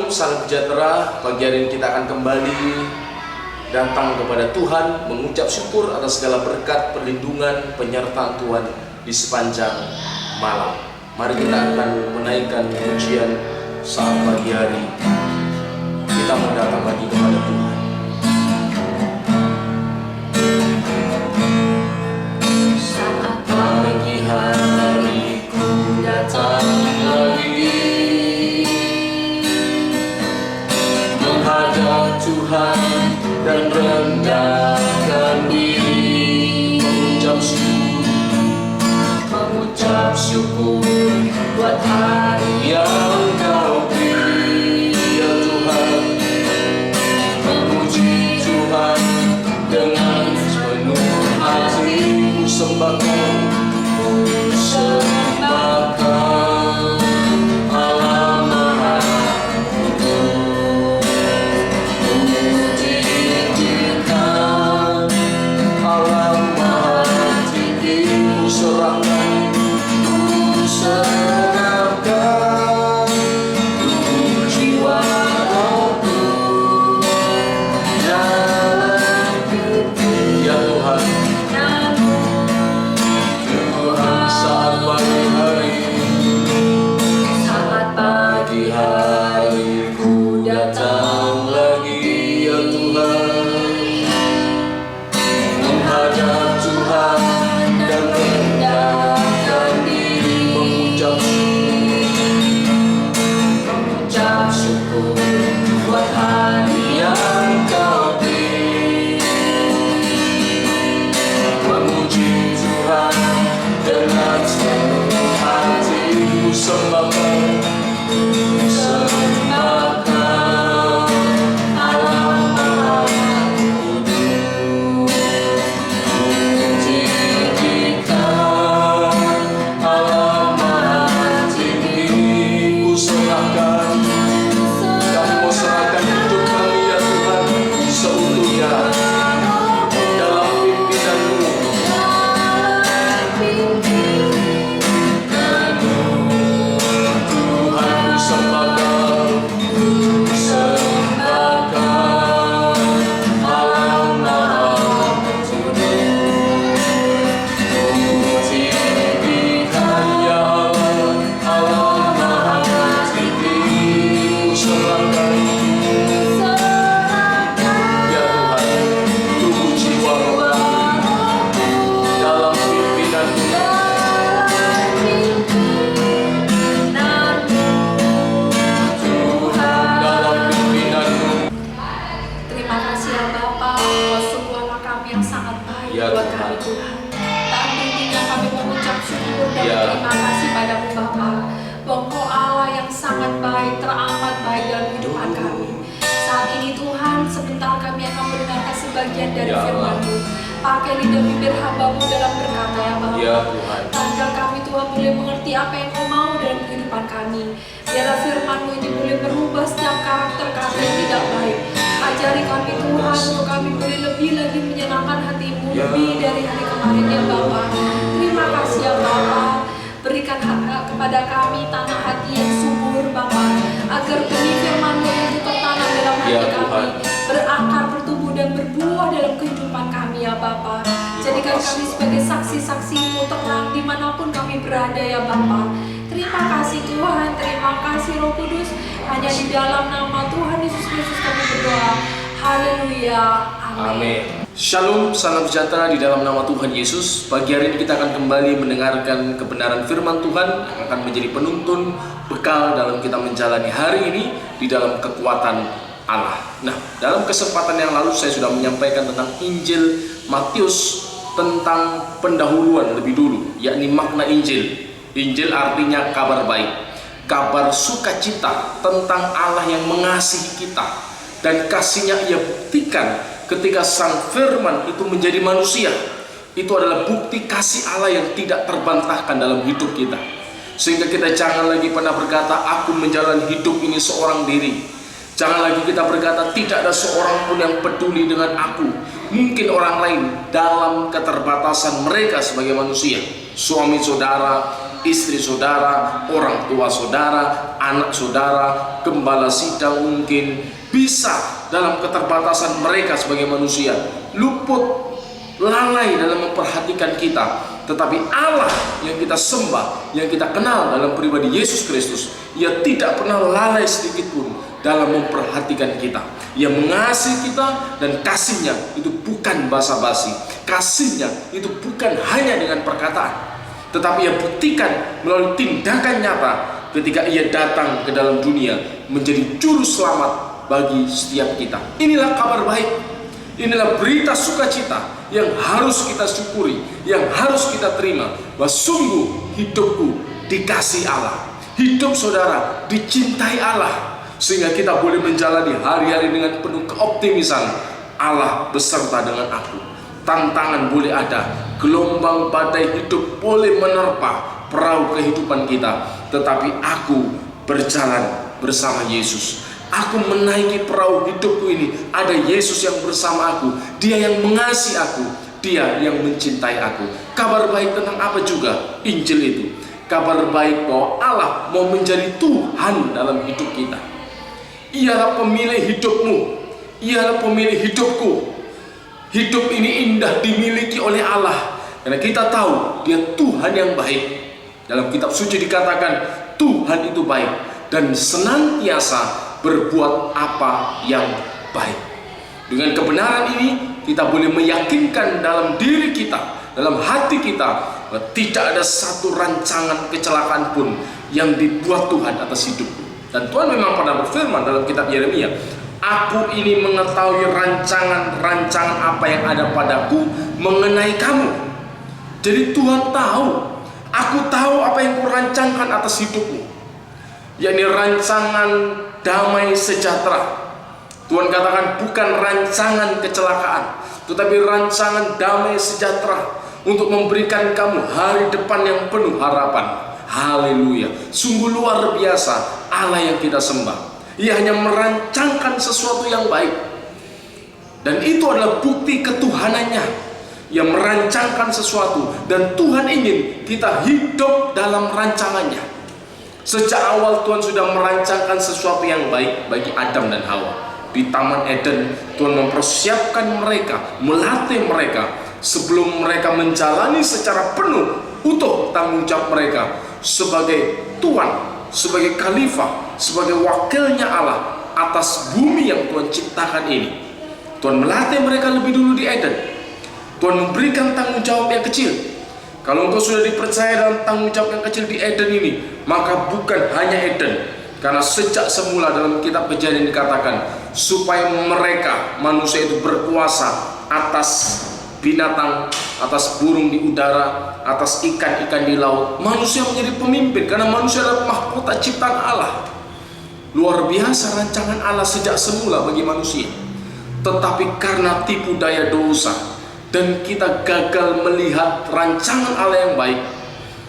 Shalom, salam sejahtera. Pagi hari ini kita akan kembali datang kepada Tuhan, mengucap syukur atas segala berkat, perlindungan, penyertaan Tuhan di sepanjang malam. Mari kita akan menaikkan pujian saat pagi hari. Kita mau datang lagi kepada Tuhan. Saat pagi hari ku datang lagi menghadap Tuhan dan rendahkan diri, mengucap syukur buat hari yang Kau beri, ya Tuhan. Memuji Tuhan dengan sepenuh hati, ku sembah Kau, ku sembah Kau, Allah Maha Kudus. Puji Kau, Allah Maha Tinggi, ku serahkan jiwa rohku dalam hidupku, ya Tuhan. Tuhan, saat pagi hari ku datang lagi, ya Tuhan, menghadap Tuhan dan rendahkan diri, mengucap syukur buat hari yang Kau beri. Memuji Tuhan dengan sepenuh hati, ku sembah Kau, ku sembah Kau, Allah Maha Kudus. Puji Kau, Allah Maha Tinggi, ku serahkan. Kami mau serahkan hidup kami, ya Tuhan, seutuhnya dalam pimpinan-Mu. Tuhan, ku sembah Kau, ku sembah Kau, Allah Maha Kudus. Puji Kau, ya Allah, Allah Maha Tinggi, ku serahkan, ya Tuhan, tubuh jiwa roh kami dalam pimpinan-Mu. Tuhan, dalam pimpinan-Mu. Terima kasih ya Bapa, Kau sungguh Allah kami yang sangat baik Ya buat Tuhan. kami Tuhan. Tak henti-hentinya kami mengucap syukur dan Ya. terima kasih padamu Bapa, bahwa Kau Allah yang sangat baik, teramat baik dalam kehidupan kami. Saat ini Tuhan, sebentar kami akan mendengarkan sebagian dari Ya Allah. firman-Mu. Pakai lidah bibir hamba-Mu dalam berkata ya Bapa. Ya Tuhan. Agar kami Tuhan boleh mengerti apa yang Kau mau dalam kehidupan kami. Biarlah firman-Mu ini boleh berubah setiap karakter yang tidak baik. Ajari kami Tuhan, untuk kami boleh lebih lagi menyenangkan hati-Mu, Ya. lebih dari hari kemarin ya Bapa. Terima kasih ya Bapa. Berikan kepada kami tanah hati yang subur Bapa, agar benih firman-Mu yang tertanam dalam hati Ya, kami Tuhan. berakar, bertumbuh dan berbuah dalam kehidupan kami ya Bapa. Jadikan kami sebagai saksi-saksi-Mu terang dimanapun kami berada ya Bapa. Terima kasih Tuhan, terima kasih Roh Kudus. Hanya di dalam nama Tuhan Yesus Kristus kami berdoa. Haleluya, amin. Amin. Shalom, salam sejahtera di dalam nama Tuhan Yesus. Pagi hari ini kita akan kembali mendengarkan kebenaran firman Tuhan yang akan menjadi penuntun bekal dalam kita menjalani hari ini di dalam kekuatan Allah. Nah, dalam kesempatan yang lalu saya sudah menyampaikan tentang Injil Matius, tentang pendahuluan lebih dulu, yakni makna Injil. Injil artinya kabar baik, kabar sukacita tentang Allah yang mengasihi kita, dan kasihnya Ia buktikan ketika Sang Firman itu menjadi manusia. Itu adalah bukti kasih Allah yang tidak terbantahkan dalam hidup kita. Sehingga kita jangan lagi pernah berkata, aku menjalani hidup ini seorang diri. Jangan lagi kita berkata, tidak ada seorang pun yang peduli dengan aku. Mungkin orang lain dalam keterbatasan mereka sebagai manusia, suami saudara, istri saudara, orang tua saudara, anak saudara, gembala sidang mungkin bisa dalam keterbatasan mereka sebagai manusia luput, lalai dalam memperhatikan kita. Tetapi Allah yang kita sembah, yang kita kenal dalam pribadi Yesus Kristus, Ia tidak pernah lalai sedikit pun dalam memperhatikan kita. Ia mengasihi kita, dan kasihnya itu bukan basa-basi. Kasihnya itu bukan hanya dengan perkataan, tetapi Ia buktikan melalui tindakan nyata ketika Ia datang ke dalam dunia menjadi juru selamat bagi setiap kita. Inilah kabar baik. Inilah berita sukacita yang harus kita syukuri, yang harus kita terima, bahwa sungguh hidupku dikasihi Allah, hidup saudara dicintai Allah, sehingga kita boleh menjalani hari-hari dengan penuh keoptimisan. Allah beserta dengan aku. Tantangan boleh ada, gelombang badai hidup boleh menerpa perahu kehidupan kita, tetapi aku berjalan bersama Yesus. Aku menaiki perahu hidupku ini. Ada Yesus yang bersama aku. Dia yang mengasihi aku. Dia yang mencintai aku. Kabar baik tentang apa juga Injil itu? Kabar baik bahwa Allah mau menjadi Tuhan dalam hidup kita. Ialah pemilik hidupmu. Ialah pemilik hidupku. Hidup ini indah dimiliki oleh Allah, karena kita tahu Dia Tuhan yang baik. Dalam kitab suci dikatakan Tuhan itu baik dan senantiasa berbuat apa yang baik. Dengan kebenaran ini kita boleh meyakinkan dalam diri kita, dalam hati kita, bahwa tidak ada satu rancangan kecelakaan pun yang dibuat Tuhan atas hidupku. Dan Tuhan memang pernah berfirman dalam kitab Yeremia, Aku ini mengetahui rancangan-rancangan apa yang ada padaku mengenai kamu. Jadi Tuhan tahu, aku tahu apa yang kurancangkan atas hidupmu, yakni rancangan damai sejahtera. Tuhan katakan bukan rancangan kecelakaan, tetapi rancangan damai sejahtera untuk memberikan kamu hari depan yang penuh harapan. Haleluya. Sungguh luar biasa Allah yang kita sembah. Ia hanya merancangkan sesuatu yang baik, dan itu adalah bukti ketuhanannya. Ia merancangkan sesuatu, dan Tuhan ingin kita hidup dalam rancangannya. Sejak awal Tuhan sudah merancangkan sesuatu yang baik bagi Adam dan Hawa. Di Taman Eden Tuhan mempersiapkan mereka, melatih mereka sebelum mereka menjalani secara penuh utuh tanggung jawab mereka sebagai Tuhan, sebagai khalifah, sebagai wakilnya Allah atas bumi yang Tuhan ciptakan ini. Tuhan melatih mereka lebih dulu di Eden. Tuhan memberikan tanggung jawab yang kecil. Kalau engkau sudah dipercaya dalam tanggung jawab yang kecil di Eden ini, maka bukan hanya Eden, karena sejak semula dalam kitab Kejadian dikatakan supaya mereka, manusia itu, berkuasa atas binatang, atas burung di udara, atas ikan-ikan di laut. Manusia menjadi pemimpin karena manusia adalah mahkota ciptaan Allah. Luar biasa rancangan Allah sejak semula bagi manusia. Tetapi karena tipu daya dosa dan kita gagal melihat rancangan Allah yang baik,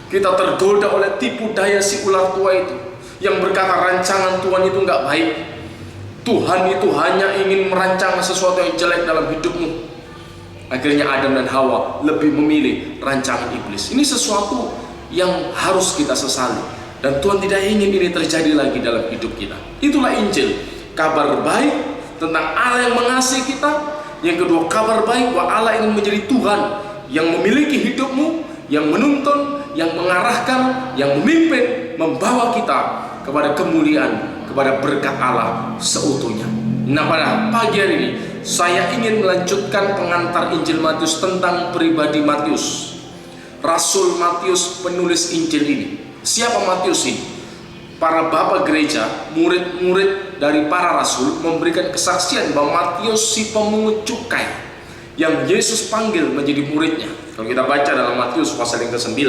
kita tergoda oleh tipu daya si ular tua itu yang berkata rancangan Tuhan itu nggak baik. Tuhan itu hanya ingin merancang sesuatu yang jelek dalam hidupmu. Akhirnya Adam dan Hawa lebih memilih rancangan iblis. Ini sesuatu yang harus kita sesali, dan Tuhan tidak ingin ini terjadi lagi dalam hidup kita. Itulah Injil, kabar baik tentang Allah yang mengasihi kita. Yang kedua, kabar baik bahwa Allah ingin menjadi Tuhan yang memiliki hidupmu, yang menuntun, yang mengarahkan, yang memimpin, membawa kita kepada kemuliaan, kepada berkat Allah seutuhnya. Nah, pada pagi hari ini saya ingin melanjutkan pengantar Injil Matius tentang pribadi Matius, Rasul Matius, penulis Injil ini. Siapa Matius ini? Para bapak gereja, murid-murid dari para rasul memberikan kesaksian bahwa Matius si pemungut cukai yang Yesus panggil menjadi muridnya. Kalau kita baca dalam Matius pasal yang ke-9,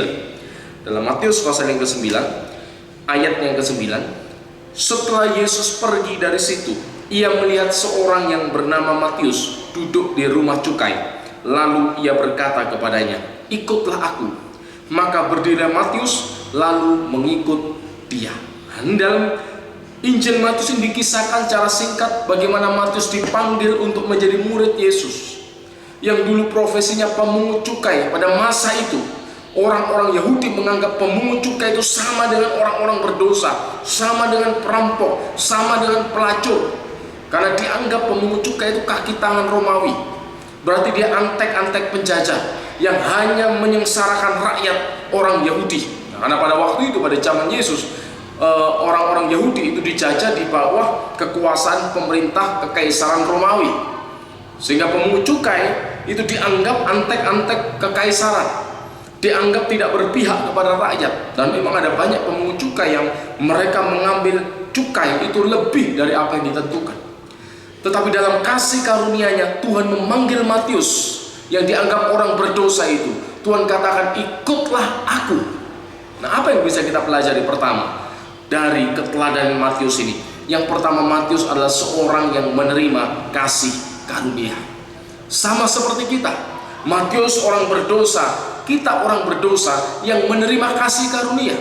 dalam Matius pasal yang ke-9 ayat yang ke-9, setelah Yesus pergi dari situ, ia melihat seorang yang bernama Matius duduk di rumah cukai. Lalu ia berkata kepadanya, ikutlah aku. Maka berdirilah Matius lalu mengikut dia. Dalam Injil Matius ini dikisahkan secara singkat bagaimana Matius dipanggil untuk menjadi murid Yesus, yang dulu profesinya pemungut cukai pada masa itu. Orang-orang Yahudi menganggap pemungut cukai itu sama dengan orang-orang berdosa, sama dengan perampok, sama dengan pelacur. Karena dianggap pemungut cukai itu kaki tangan Romawi. Berarti dia antek-antek penjajah yang hanya menyengsarakan rakyat orang Yahudi. Karena pada waktu itu, pada zaman Yesus, orang-orang Yahudi itu dijajah di bawah kekuasaan pemerintah kekaisaran Romawi. Sehingga pemungut cukai itu dianggap antek-antek kekaisaran, dianggap tidak berpihak kepada rakyat. Dan memang ada banyak pemungut cukai yang mereka mengambil cukai itu lebih dari apa yang ditentukan. Tetapi dalam kasih karunia-Nya, Tuhan memanggil Matius yang dianggap orang berdosa itu. Tuhan katakan, ikutlah aku. Nah, apa yang bisa kita pelajari pertama dari keteladanan Matius ini? Yang pertama, Matius adalah seorang yang menerima kasih karunia. Sama seperti kita, Matius orang berdosa, kita orang berdosa yang menerima kasih karunia.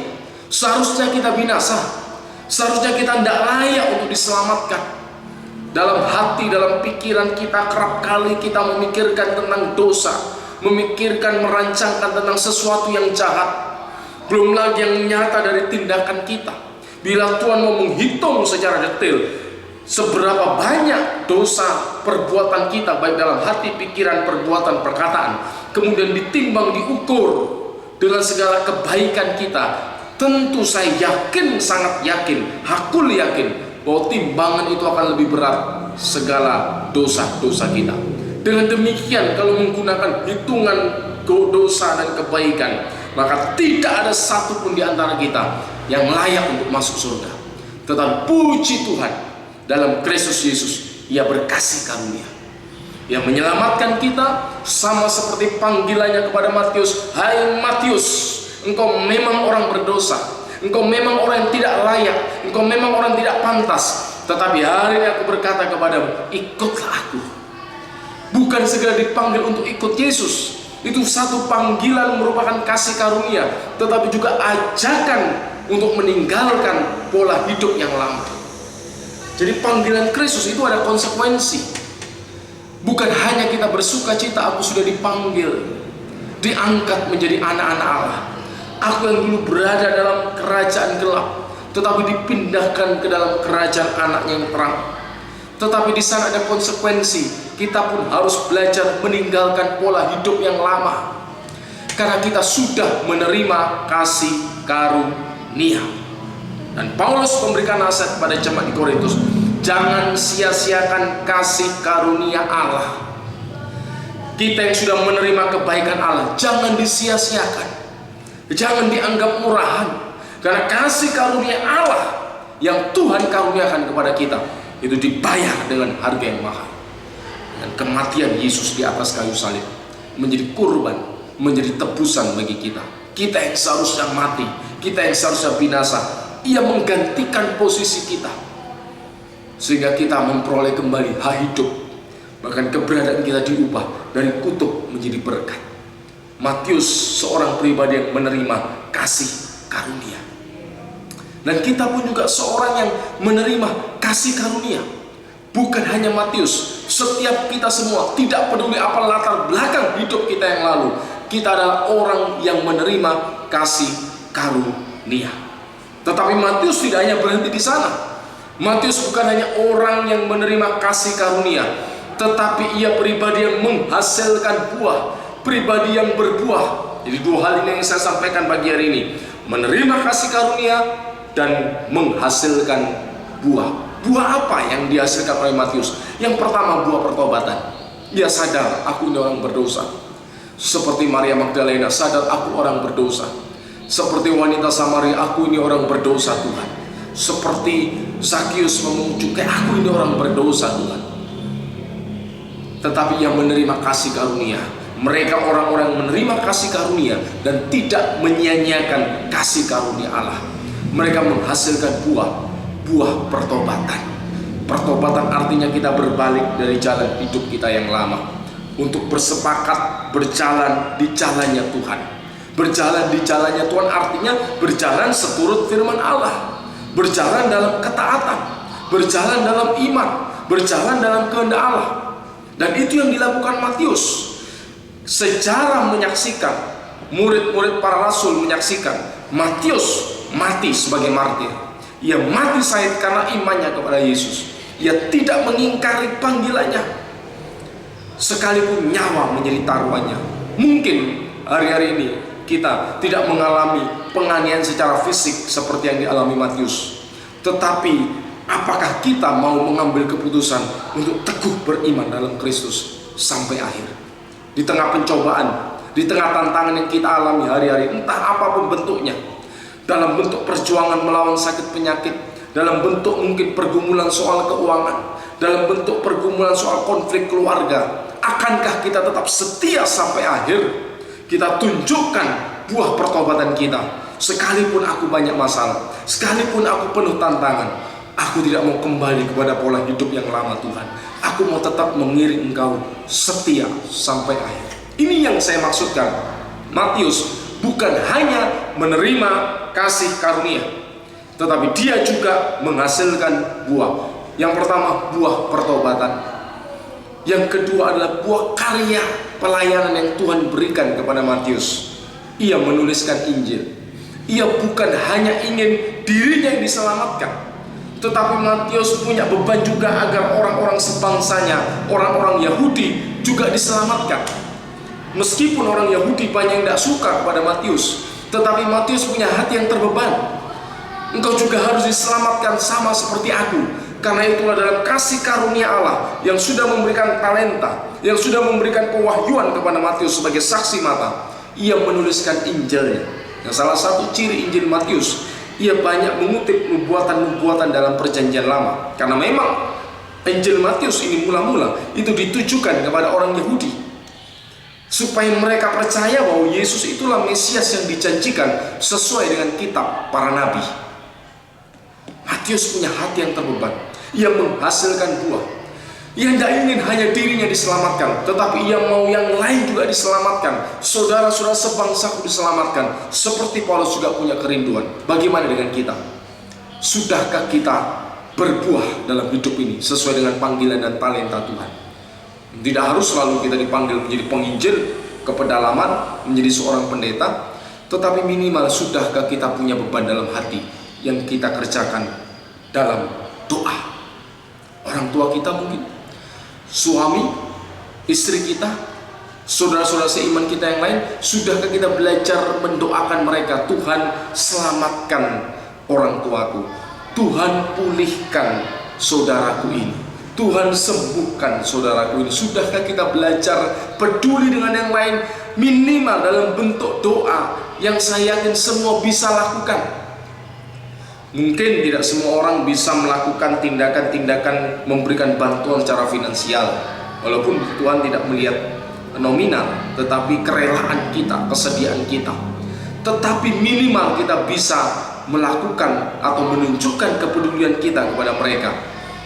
Seharusnya kita binasa, seharusnya kita tidak layak untuk diselamatkan. Dalam hati, dalam pikiran kita kerap kali kita memikirkan tentang dosa, memikirkan, merancangkan tentang sesuatu yang jahat, belum lagi yang nyata dari tindakan kita. Bila Tuhan mau menghitung secara detail seberapa banyak dosa perbuatan kita, baik dalam hati, pikiran, perbuatan, perkataan, kemudian ditimbang, diukur dengan segala kebaikan kita, tentu saya yakin, sangat yakin, hakul yakin bahwa timbangan itu akan lebih berat segala dosa-dosa kita. Dengan demikian, kalau menggunakan hitungan dosa dan kebaikan, maka tidak ada satupun di antara kita yang layak untuk masuk surga. Tetapi puji Tuhan, dalam Kristus Yesus Ia berkasih karunia, Ia menyelamatkan kita. Sama seperti panggilannya kepada Matius, hai Matius, engkau memang orang berdosa, engkau memang orang yang tidak layak, engkau memang orang yang tidak pantas, tetapi hari ini aku berkata kepadamu, ikutlah aku. Bukan segera dipanggil untuk ikut Yesus, itu satu panggilan merupakan kasih karunia, tetapi juga ajakan untuk meninggalkan pola hidup yang lama. Jadi panggilan Kristus itu ada konsekuensi. Bukan hanya kita bersuka cita, aku sudah dipanggil, diangkat menjadi anak-anak Allah. Aku yang dulu berada dalam kerajaan gelap, tetapi dipindahkan ke dalam kerajaan anaknya yang terang. Tetapi di sana ada konsekuensi. Kita pun harus belajar meninggalkan pola hidup yang lama, karena kita sudah menerima kasih karunia. Dan Paulus memberikan nasihat kepada jemaat di Korintus, jangan sia-siakan kasih karunia Allah. Kita yang sudah menerima kebaikan Allah, jangan disia-siakan, jangan dianggap murahan, karena kasih karunia Allah yang Tuhan karuniakan kepada kita itu dibayar dengan harga yang mahal. Dan kematian Yesus di atas kayu salib menjadi kurban, menjadi tebusan bagi kita. Kita yang seharusnya mati, kita yang seharusnya binasa, Ia menggantikan posisi kita, sehingga kita memperoleh kembali hak hidup. Bahkan keberadaan kita diubah dari kutuk menjadi berkat. Matius seorang pribadi yang menerima kasih karunia. Dan kita pun juga seorang yang menerima kasih karunia. Bukan hanya Matius, setiap kita semua, tidak peduli apa latar belakang hidup kita yang lalu, kita adalah orang yang menerima kasih karunia. Tetapi Matius tidak hanya berhenti di sana. Matius bukan hanya orang yang menerima kasih karunia, tetapi ia pribadi yang menghasilkan buah, pribadi yang berbuah. Jadi dua hal ini yang saya sampaikan pagi hari ini, menerima kasih karunia dan menghasilkan buah. Buah apa yang dihasilkan oleh Matius? Yang pertama, buah pertobatan. Ia sadar, aku ini orang berdosa. Seperti Maria Magdalena sadar, aku orang berdosa. Seperti wanita Samaria, aku ini orang berdosa Tuhan. Seperti Zakius memungut cukai, aku ini orang berdosa Tuhan. Tetapi yang menerima kasih karunia, mereka orang-orang yang menerima kasih karunia dan tidak menyia-nyiakan kasih karunia Allah. Mereka menghasilkan buah pertobatan. Pertobatan artinya kita berbalik dari jalan hidup kita yang lama untuk bersepakat berjalan di jalannya Tuhan. Berjalan di jalannya Tuhan artinya berjalan seturut firman Allah, berjalan dalam ketaatan, berjalan dalam iman, berjalan dalam kehendak Allah. Dan itu yang dilakukan Matius. Secara menyaksikan murid-murid para rasul menyaksikan Matius mati sebagai martir. Ia mati syahid karena imannya kepada Yesus. Ia tidak mengingkari panggilannya, sekalipun nyawa menjadi taruhannya. Mungkin hari-hari ini kita tidak mengalami penganiayaan secara fisik seperti yang dialami Matius, tetapi apakah kita mau mengambil keputusan untuk teguh beriman dalam Kristus sampai akhir? Di tengah pencobaan, di tengah tantangan yang kita alami hari-hari, entah apapun bentuknya, dalam bentuk perjuangan melawan sakit penyakit, dalam bentuk mungkin pergumulan soal keuangan, dalam bentuk pergumulan soal konflik keluarga, akankah kita tetap setia sampai akhir? Kita tunjukkan buah pertobatan kita. Sekalipun aku banyak masalah, sekalipun aku penuh tantangan, aku tidak mau kembali kepada pola hidup yang lama Tuhan. Aku mau tetap mengiring Engkau setia sampai akhir. Ini yang saya maksudkan. Matius bukan hanya menerima kasih karunia, tetapi dia juga menghasilkan buah. Yang pertama, buah pertobatan. Yang kedua adalah buah karya pelayanan yang Tuhan berikan kepada Matius. Ia menuliskan Injil. Ia bukan hanya ingin dirinya yang diselamatkan, tetapi Matius punya beban juga agar orang-orang sebangsanya, orang-orang Yahudi juga diselamatkan. Meskipun orang Yahudi banyak yang tidak suka kepada Matius, tetapi Matius punya hati yang terbeban. Engkau juga harus diselamatkan sama seperti aku. Karena itulah dalam kasih karunia Allah yang sudah memberikan talenta, yang sudah memberikan pewahyuan kepada Matius sebagai saksi mata, ia menuliskan Injilnya. Yang salah satu ciri Injil Matius, ia banyak mengutip nubuatan-nubuatan dalam perjanjian lama. Karena memang Injil Matius ini mula-mula itu ditujukan kepada orang Yahudi, supaya mereka percaya bahwa Yesus itulah Mesias yang dijanjikan sesuai dengan kitab para nabi. Matius punya hati yang terbeban. Ia menghasilkan buah. Ia tidak ingin hanya dirinya diselamatkan, tetapi ia mau yang lain juga diselamatkan. Saudara-saudara sebangsaku diselamatkan. Seperti Paulus juga punya kerinduan. Bagaimana dengan kita? Sudahkah kita berbuah dalam hidup ini sesuai dengan panggilan dan talenta Tuhan? Tidak harus selalu kita dipanggil menjadi penginjil ke pedalaman, menjadi seorang pendeta, tetapi minimal sudahkah kita punya beban dalam hati yang kita kerjakan dalam doa? Orang tua kita mungkin, suami, istri kita, saudara-saudara seiman kita yang lain, sudahkah kita belajar mendoakan mereka? Tuhan, selamatkan orang tuaku, Tuhan, pulihkan saudaraku ini, Tuhan, sembuhkan saudaraku ini. Sudahkah kita belajar peduli dengan yang lain, minimal dalam bentuk doa yang saya yakin semua bisa lakukan? Mungkin tidak semua orang bisa melakukan tindakan-tindakan memberikan bantuan secara finansial, walaupun Tuhan tidak melihat nominal, tetapi kerelaan kita, kesediaan kita. Tetapi minimal kita bisa melakukan atau menunjukkan kepedulian kita kepada mereka,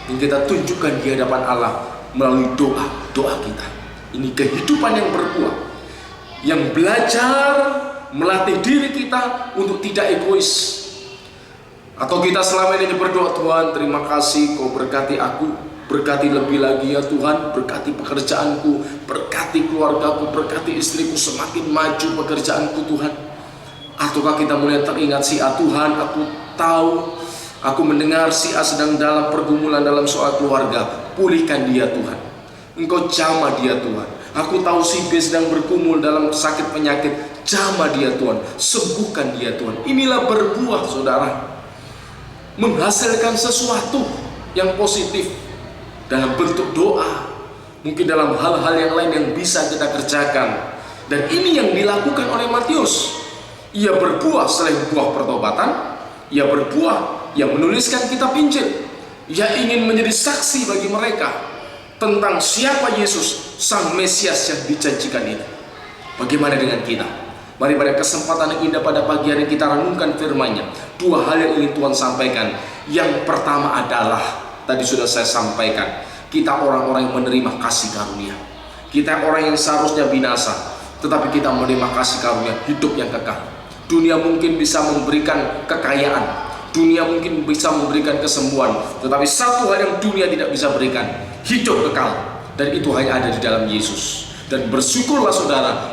yang kita tunjukkan di hadapan Allah melalui doa kita. Ini kehidupan yang berbuah, yang belajar melatih diri kita untuk tidak egois. Atau kita selama ini berdoa, Tuhan terima kasih Kau berkati aku, berkati lebih lagi ya Tuhan, berkati pekerjaanku, berkati keluargaku, berkati istriku, semakin maju pekerjaanku Tuhan. Ataukah kita mulai teringat si A, Tuhan aku tahu, aku mendengar si A sedang dalam pergumulan dalam soal keluarga, pulihkan dia Tuhan. Engkau jamah dia Tuhan. Aku tahu si B sedang bergumul dalam sakit penyakit, jamah dia Tuhan, sembuhkan dia Tuhan. Inilah berbuah saudara, menghasilkan sesuatu yang positif dalam bentuk doa, mungkin dalam hal-hal yang lain yang bisa kita kerjakan. Dan ini yang dilakukan oleh Matius. Ia berbuah selain buah pertobatan, ia berbuah, ia menuliskan kitab Injil. Ia ingin menjadi saksi bagi mereka tentang siapa Yesus, Sang Mesias yang dijanjikan ini. Bagaimana dengan kita? Mari pada kesempatan yang indah pada pagi hari kita renungkan firman-Nya. Dua hal yang ingin Tuhan sampaikan. Yang pertama adalah, tadi sudah saya sampaikan, kita orang-orang yang menerima kasih karunia. Kita orang yang seharusnya binasa, tetapi kita menerima kasih karunia hidup yang kekal. Dunia mungkin bisa memberikan kekayaan, dunia mungkin bisa memberikan kesembuhan, tetapi satu hal yang dunia tidak bisa berikan, hidup kekal. Dan itu hanya ada di dalam Yesus. Dan bersyukurlah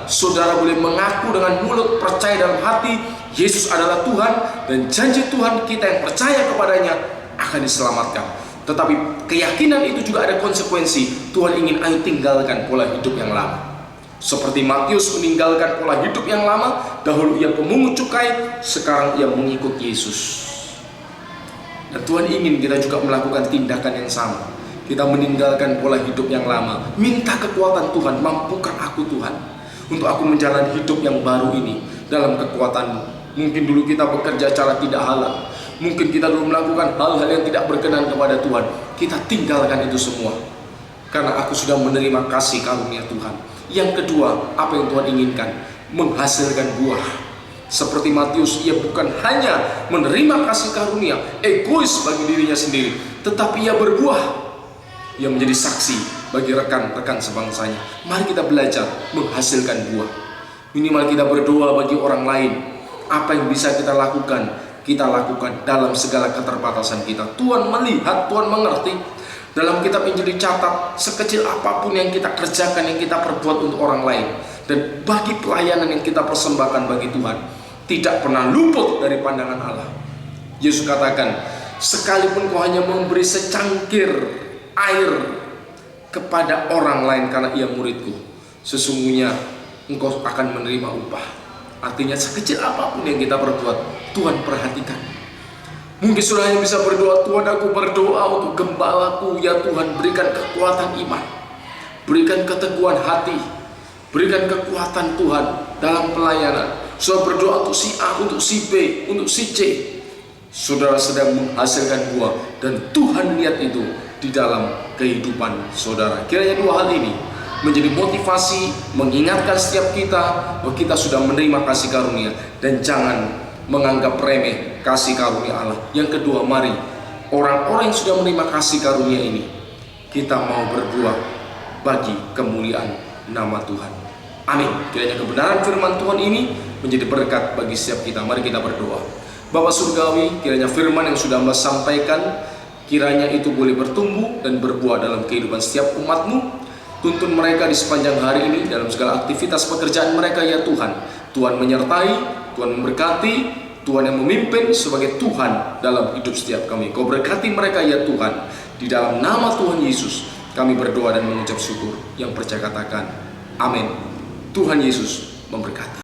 saudara boleh mengaku dengan mulut, percaya dalam hati Yesus adalah Tuhan, dan janji Tuhan kita yang percaya kepadanya akan diselamatkan. Tetapi keyakinan itu juga ada konsekuensi. Tuhan ingin ayo tinggalkan pola hidup yang lama. Seperti Matius meninggalkan pola hidup yang lama, dahulu ia pemungut cukai, sekarang ia mengikut Yesus. Dan Tuhan ingin kita juga melakukan tindakan yang sama. Kita meninggalkan pola hidup yang lama, minta kekuatan Tuhan. Mampukan aku Tuhan untuk aku menjalani hidup yang baru ini dalam kekuatan-Mu. Mungkin dulu kita bekerja secara tidak halal, mungkin kita dulu melakukan hal-hal yang tidak berkenan kepada Tuhan. Kita tinggalkan itu semua, karena aku sudah menerima kasih karunia Tuhan. Yang kedua, apa yang Tuhan inginkan? Menghasilkan buah. Seperti Matius, ia bukan hanya menerima kasih karunia, egois bagi dirinya sendiri, tetapi ia berbuah. Ia menjadi saksi bagi rekan-rekan sebangsanya. Mari kita belajar menghasilkan buah. Minimal kita berdoa bagi orang lain. Apa yang bisa kita lakukan, kita lakukan dalam segala keterbatasan kita. Tuhan melihat, Tuhan mengerti. Dalam kitab Injil dicatat, sekecil apapun yang kita kerjakan, yang kita perbuat untuk orang lain, dan bagi pelayanan yang kita persembahkan bagi Tuhan, tidak pernah luput dari pandangan Allah. Yesus katakan, sekalipun kau hanya memberi secangkir air kepada orang lain karena ia muridku, sesungguhnya engkau akan menerima upah. Artinya sekecil apapun yang kita perbuat, Tuhan perhatikan. Mungkin sudah hanya bisa berdoa, Tuhan aku berdoa untuk gembalaku, ya Tuhan berikan kekuatan iman, berikan keteguhan hati, berikan kekuatan Tuhan dalam pelayanan. Saudara berdoa untuk si A, untuk si B, untuk si C. Saudara sedang menghasilkan buah, dan Tuhan lihat itu di dalam kehidupan saudara. Kiranya dua hal ini menjadi motivasi, mengingatkan setiap kita bahwa kita sudah menerima kasih karunia, dan jangan menganggap remeh kasih karunia Allah. Yang kedua, mari orang-orang yang sudah menerima kasih karunia ini, kita mau berbuah bagi kemuliaan nama Tuhan. Amin. Kiranya kebenaran firman Tuhan ini menjadi berkat bagi setiap kita. Mari kita berdoa. Bapa Surgawi, kiranya firman yang sudah Amba sampaikan, kiranya itu boleh bertumbuh dan berbuah dalam kehidupan setiap umat-Mu. Tuntun mereka di sepanjang hari ini dalam segala aktivitas pekerjaan mereka, ya Tuhan. Tuhan menyertai, Tuhan memberkati, Tuhan yang memimpin sebagai Tuhan dalam hidup setiap kami. Kau berkati mereka, ya Tuhan. Di dalam nama Tuhan Yesus kami berdoa dan mengucap syukur. Yang percaya katakan amin. Tuhan Yesus memberkati.